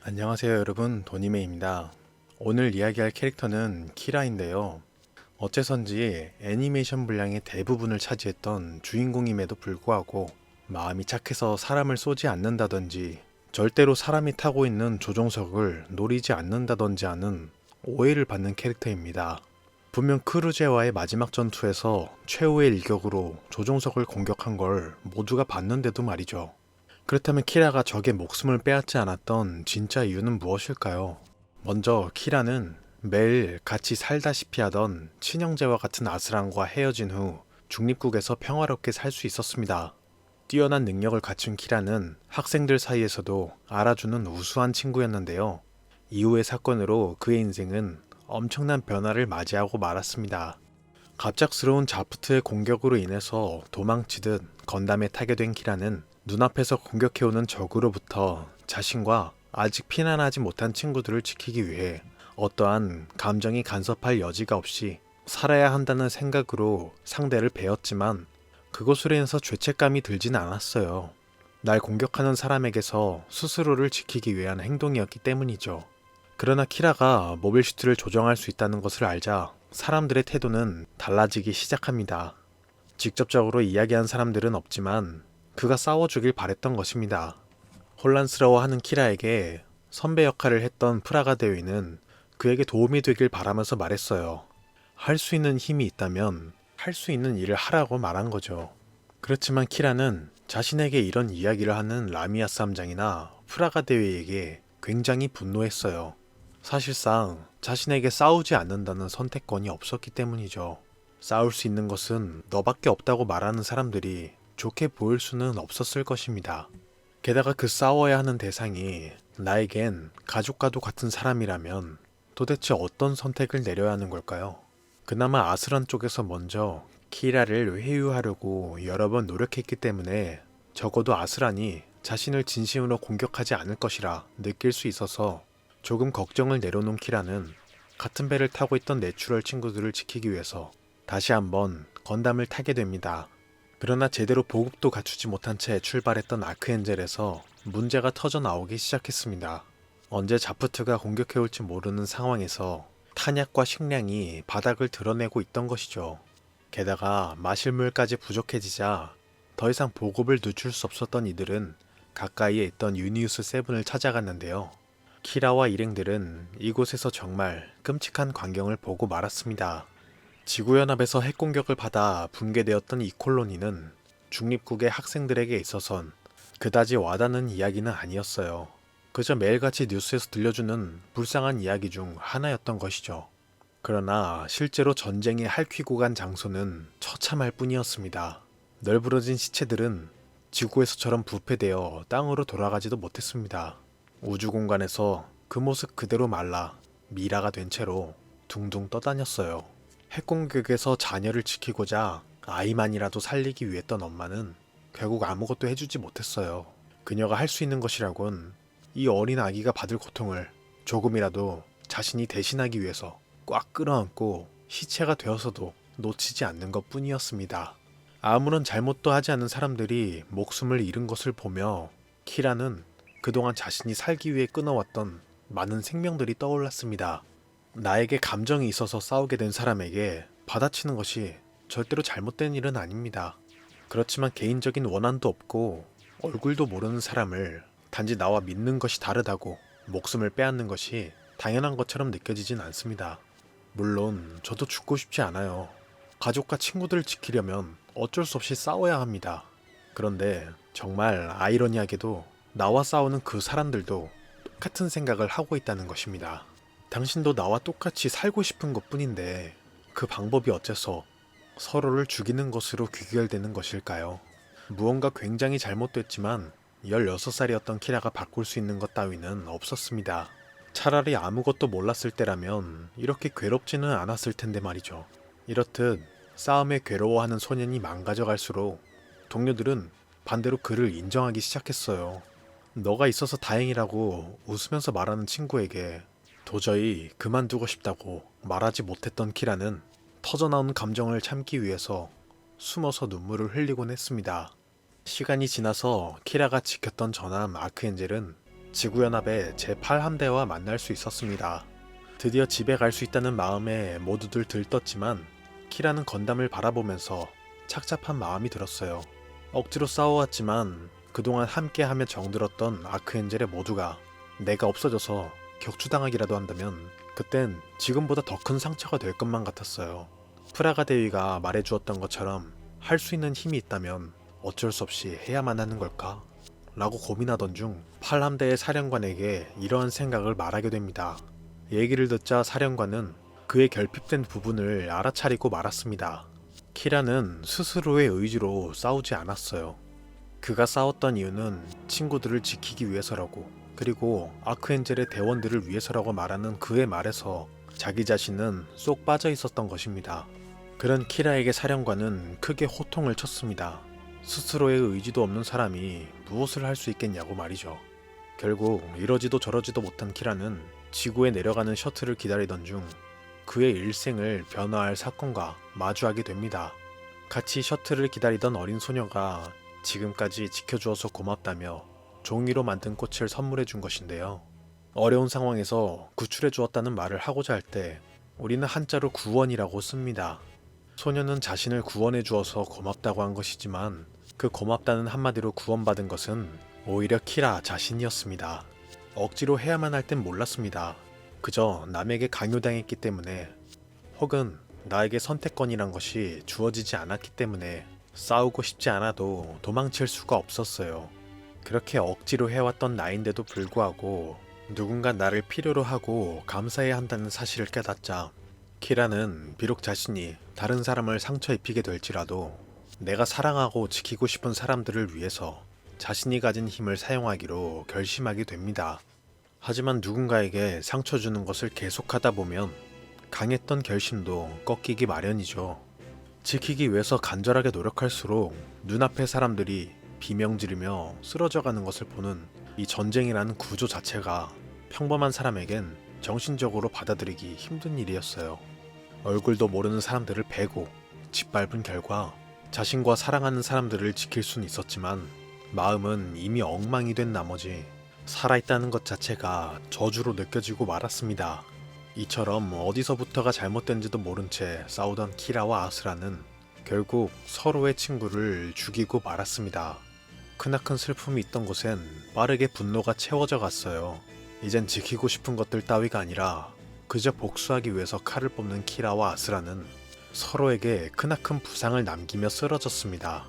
안녕하세요 여러분, 도니메입니다. 오늘 이야기할 캐릭터는 키라인데요. 어째선지 애니메이션 분량의 대부분을 차지했던 주인공임에도 불구하고 마음이 착해서 사람을 쏘지 않는다든지 절대로 사람이 타고 있는 조종석을 노리지 않는다든지 하는 오해를 받는 캐릭터입니다. 분명 크루제와의 마지막 전투에서 최후의 일격으로 조종석을 공격한 걸 모두가 봤는데도 말이죠. 그렇다면 키라가 적의 목숨을 빼앗지 않았던 진짜 이유는 무엇일까요? 먼저 키라는 매일 같이 살다시피 하던 친형제와 같은 아스란과 헤어진 후 중립국에서 평화롭게 살 수 있었습니다. 뛰어난 능력을 갖춘 키라는 학생들 사이에서도 알아주는 우수한 친구였는데요. 이후의 사건으로 그의 인생은 엄청난 변화를 맞이하고 말았습니다. 갑작스러운 자프트의 공격으로 인해서 도망치듯 건담에 타게 된 키라는 눈앞에서 공격해오는 적으로부터 자신과 아직 피난하지 못한 친구들을 지키기 위해 어떠한 감정이 간섭할 여지가 없이 살아야 한다는 생각으로 상대를 베었지만 그것으로 인해서 죄책감이 들진 않았어요. 날 공격하는 사람에게서 스스로를 지키기 위한 행동이었기 때문이죠. 그러나 키라가 모빌 슈트를 조정할 수 있다는 것을 알자 사람들의 태도는 달라지기 시작합니다. 직접적으로 이야기한 사람들은 없지만 그가 싸워주길 바랬던 것입니다. 혼란스러워하는 키라에게 선배 역할을 했던 프라가 대위는 그에게 도움이 되길 바라면서 말했어요. 할 수 있는 힘이 있다면 할 수 있는 일을 하라고 말한 거죠. 그렇지만 키라는 자신에게 이런 이야기를 하는 라미아 쌈장이나 프라가 대위에게 굉장히 분노했어요. 사실상 자신에게 싸우지 않는다는 선택권이 없었기 때문이죠. 싸울 수 있는 것은 너밖에 없다고 말하는 사람들이 좋게 보일 수는 없었을 것입니다. 게다가 그 싸워야 하는 대상이 나에겐 가족과도 같은 사람이라면 도대체 어떤 선택을 내려야 하는 걸까요? 그나마 아스란 쪽에서 먼저 키라를 회유하려고 여러 번 노력했기 때문에 적어도 아스란이 자신을 진심으로 공격하지 않을 것이라 느낄 수 있어서 조금 걱정을 내려놓은 키라는 같은 배를 타고 있던 내추럴 친구들을 지키기 위해서 다시 한번 건담을 타게 됩니다. 그러나 제대로 보급도 갖추지 못한 채 출발했던 아크엔젤에서 문제가 터져 나오기 시작했습니다. 언제 자프트가 공격해올지 모르는 상황에서 탄약과 식량이 바닥을 드러내고 있던 것이죠. 게다가 마실 물까지 부족해지자 더 이상 보급을 늦출 수 없었던 이들은 가까이에 있던 유니우스 세븐을 찾아갔는데요. 키라와 일행들은 이곳에서 정말 끔찍한 광경을 보고 말았습니다. 지구연합에서 핵공격을 받아 붕괴되었던 이 콜로니는 중립국의 학생들에게 있어선 그다지 와닿는 이야기는 아니었어요. 그저 매일같이 뉴스에서 들려주는 불쌍한 이야기 중 하나였던 것이죠. 그러나 실제로 전쟁이 핥히고 간 장소는 처참할 뿐이었습니다. 널브러진 시체들은 지구에서처럼 부패되어 땅으로 돌아가지도 못했습니다. 우주 공간에서 그 모습 그대로 말라 미라가 된 채로 둥둥 떠다녔어요. 핵공격에서 자녀를 지키고자 아이만이라도 살리기 위했던 엄마는 결국 아무것도 해주지 못했어요. 그녀가 할 수 있는 것이라곤 이 어린 아기가 받을 고통을 조금이라도 자신이 대신하기 위해서 꽉 끌어안고 시체가 되어서도 놓치지 않는 것 뿐이었습니다. 아무런 잘못도 하지 않은 사람들이 목숨을 잃은 것을 보며 키라는 그동안 자신이 살기 위해 끊어왔던 많은 생명들이 떠올랐습니다. 나에게 감정이 있어서 싸우게 된 사람에게 받아치는 것이 절대로 잘못된 일은 아닙니다. 그렇지만 개인적인 원한도 없고 얼굴도 모르는 사람을 단지 나와 믿는 것이 다르다고 목숨을 빼앗는 것이 당연한 것처럼 느껴지진 않습니다. 물론 저도 죽고 싶지 않아요. 가족과 친구들을 지키려면 어쩔 수 없이 싸워야 합니다. 그런데 정말 아이러니하게도 나와 싸우는 그 사람들도 똑같은 생각을 하고 있다는 것입니다. 당신도 나와 똑같이 살고 싶은 것 뿐인데 그 방법이 어째서 서로를 죽이는 것으로 귀결되는 것일까요? 무언가 굉장히 잘못됐지만 16살이었던 키라가 바꿀 수 있는 것 따위는 없었습니다. 차라리 아무것도 몰랐을 때라면 이렇게 괴롭지는 않았을 텐데 말이죠. 이렇듯 싸움에 괴로워하는 소년이 망가져갈수록 동료들은 반대로 그를 인정하기 시작했어요. 너가 있어서 다행이라고 웃으면서 말하는 친구에게 도저히 그만두고 싶다고 말하지 못했던 키라는 터져나온 감정을 참기 위해서 숨어서 눈물을 흘리곤 했습니다. 시간이 지나서 키라가 지켰던 전함 아크엔젤은 지구연합의 제8함대와 만날 수 있었습니다. 드디어 집에 갈 수 있다는 마음에 모두들 들떴지만 키라는 건담을 바라보면서 착잡한 마음이 들었어요. 억지로 싸워왔지만 그동안 함께하며 정들었던 아크엔젤의 모두가 내가 없어져서 격추당하기라도 한다면 그땐 지금보다 더 큰 상처가 될 것만 같았어요. 프라가 대위가 말해주었던 것처럼 할 수 있는 힘이 있다면 어쩔 수 없이 해야만 하는 걸까? 라고 고민하던 중 8함대의 사령관에게 이러한 생각을 말하게 됩니다. 얘기를 듣자 사령관은 그의 결핍된 부분을 알아차리고 말았습니다. 키라는 스스로의 의지로 싸우지 않았어요. 그가 싸웠던 이유는 친구들을 지키기 위해서라고, 그리고 아크엔젤의 대원들을 위해서라고 말하는 그의 말에서 자기 자신은 쏙 빠져 있었던 것입니다. 그런 키라에게 사령관은 크게 호통을 쳤습니다. 스스로의 의지도 없는 사람이 무엇을 할 수 있겠냐고 말이죠. 결국 이러지도 저러지도 못한 키라는 지구에 내려가는 셔틀을 기다리던 중 그의 일생을 변화할 사건과 마주하게 됩니다. 같이 셔틀을 기다리던 어린 소녀가 지금까지 지켜주어서 고맙다며 종이로 만든 꽃을 선물해 준 것인데요. 어려운 상황에서 구출해 주었다는 말을 하고자 할 때 우리는 한자로 구원이라고 씁니다. 소녀는 자신을 구원해 주어서 고맙다고 한 것이지만 그 고맙다는 한마디로 구원받은 것은 오히려 키라 자신이었습니다. 억지로 해야만 할 땐 몰랐습니다. 그저 남에게 강요당했기 때문에, 혹은 나에게 선택권이란 것이 주어지지 않았기 때문에 싸우고 싶지 않아도 도망칠 수가 없었어요. 그렇게 억지로 해왔던 나인데도 불구하고 누군가 나를 필요로 하고 감사해야 한다는 사실을 깨닫자 키라는 비록 자신이 다른 사람을 상처 입히게 될지라도 내가 사랑하고 지키고 싶은 사람들을 위해서 자신이 가진 힘을 사용하기로 결심하게 됩니다. 하지만 누군가에게 상처 주는 것을 계속하다 보면 강했던 결심도 꺾이기 마련이죠. 지키기 위해서 간절하게 노력할수록 눈앞의 사람들이 비명 지르며 쓰러져가는 것을 보는 이 전쟁이라는 구조 자체가 평범한 사람에겐 정신적으로 받아들이기 힘든 일이었어요. 얼굴도 모르는 사람들을 베고 짓밟은 결과 자신과 사랑하는 사람들을 지킬 수는 있었지만 마음은 이미 엉망이 된 나머지 살아있다는 것 자체가 저주로 느껴지고 말았습니다. 이처럼 어디서부터가 잘못된지도 모른 채 싸우던 키라와 아스라는 결국 서로의 친구를 죽이고 말았습니다. 크나큰 슬픔이 있던 곳엔 빠르게 분노가 채워져 갔어요. 이젠 지키고 싶은 것들 따위가 아니라 그저 복수하기 위해서 칼을 뽑는 키라와 아스라는 서로에게 크나큰 부상을 남기며 쓰러졌습니다.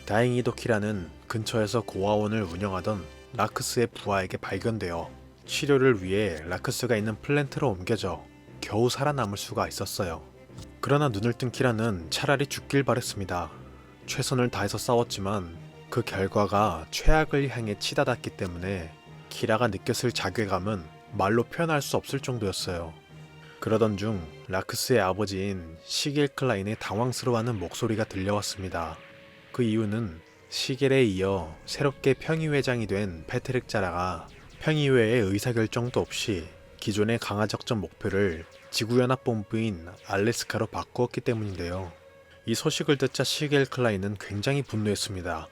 다행히도 키라는 근처에서 고아원을 운영하던 라크스의 부하에게 발견되어 치료를 위해 라크스가 있는 플랜트로 옮겨져 겨우 살아남을 수가 있었어요. 그러나 눈을 뜬 키라는 차라리 죽길 바랬습니다. 최선을 다해서 싸웠지만 그 결과가 최악을 향해 치닫았기 때문에 키라가 느꼈을 자괴감은 말로 표현할 수 없을 정도였어요. 그러던 중 라크스의 아버지인 시겔 클라인의 당황스러워하는 목소리가 들려왔습니다. 그 이유는 시겔에 이어 새롭게 평의회장이 된 패트릭 자라가 평의회의 의사결정도 없이 기존의 강화작전 목표를 지구연합본부인 알래스카로 바꾸었기 때문인데요. 이 소식을 듣자 시겔 클라인은 굉장히 분노했습니다.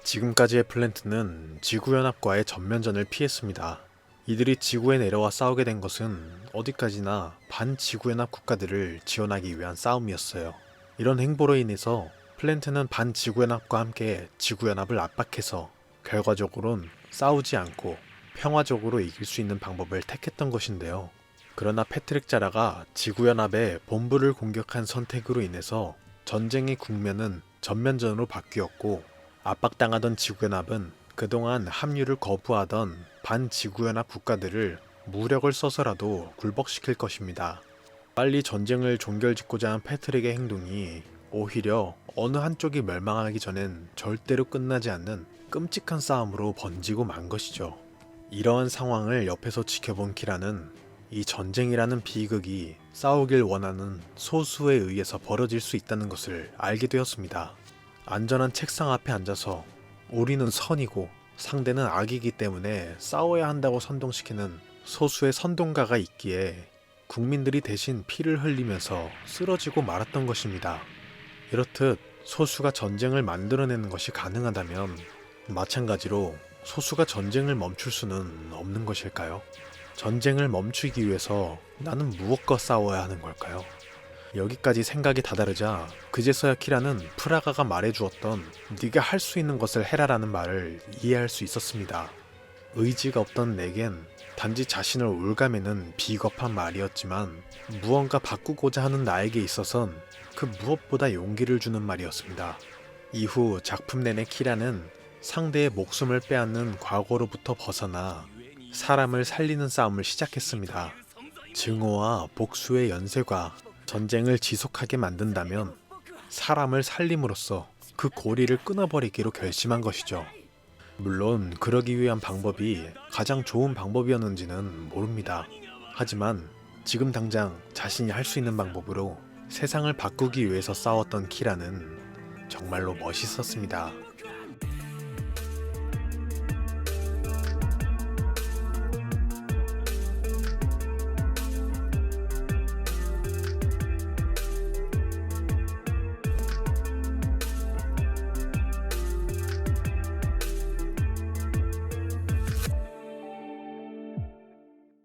지금까지의 플랜트는 지구연합과의 전면전을 피했습니다. 이들이 지구에 내려와 싸우게 된 것은 어디까지나 반지구연합 국가들을 지원하기 위한 싸움이었어요. 이런 행보로 인해서 플랜트는 반지구연합과 함께 지구연합을 압박해서 결과적으론 싸우지 않고 평화적으로 이길 수 있는 방법을 택했던 것인데요. 그러나 패트릭 자라가 지구연합의 본부를 공격한 선택으로 인해서 전쟁의 국면은 전면전으로 바뀌었고 압박당하던 지구연합은 그동안 합류를 거부하던 반지구연합 국가들을 무력을 써서라도 굴복시킬 것입니다. 빨리 전쟁을 종결짓고자 한 패트릭의 행동이 오히려 어느 한쪽이 멸망하기 전엔 절대로 끝나지 않는 끔찍한 싸움으로 번지고 만 것이죠. 이러한 상황을 옆에서 지켜본 키라는 이 전쟁이라는 비극이 싸우길 원하는 소수에 의해서 벌어질 수 있다는 것을 알게 되었습니다. 안전한 책상 앞에 앉아서 우리는 선이고 상대는 악이기 때문에 싸워야 한다고 선동시키는 소수의 선동가가 있기에 국민들이 대신 피를 흘리면서 쓰러지고 말았던 것입니다. 이렇듯 소수가 전쟁을 만들어내는 것이 가능하다면 마찬가지로 소수가 전쟁을 멈출 수는 없는 것일까요? 전쟁을 멈추기 위해서 나는 무엇과 싸워야 하는 걸까요? 여기까지 생각이 다다르자 그제서야 키라는 프라가가 말해주었던 네가 할 수 있는 것을 해라라는 말을 이해할 수 있었습니다. 의지가 없던 내겐 단지 자신을 올가매는 비겁한 말이었지만 무언가 바꾸고자 하는 나에게 있어선 그 무엇보다 용기를 주는 말이었습니다. 이후 작품 내내 키라는 상대의 목숨을 빼앗는 과거로부터 벗어나 사람을 살리는 싸움을 시작했습니다. 증오와 복수의 연쇄가 전쟁을 지속하게 만든다면 사람을 살림으로써 그 고리를 끊어버리기로 결심한 것이죠. 물론 그러기 위한 방법이 가장 좋은 방법이었는지는 모릅니다. 하지만 지금 당장 자신이 할 수 있는 방법으로 세상을 바꾸기 위해서 싸웠던 키라는 정말로 멋있었습니다.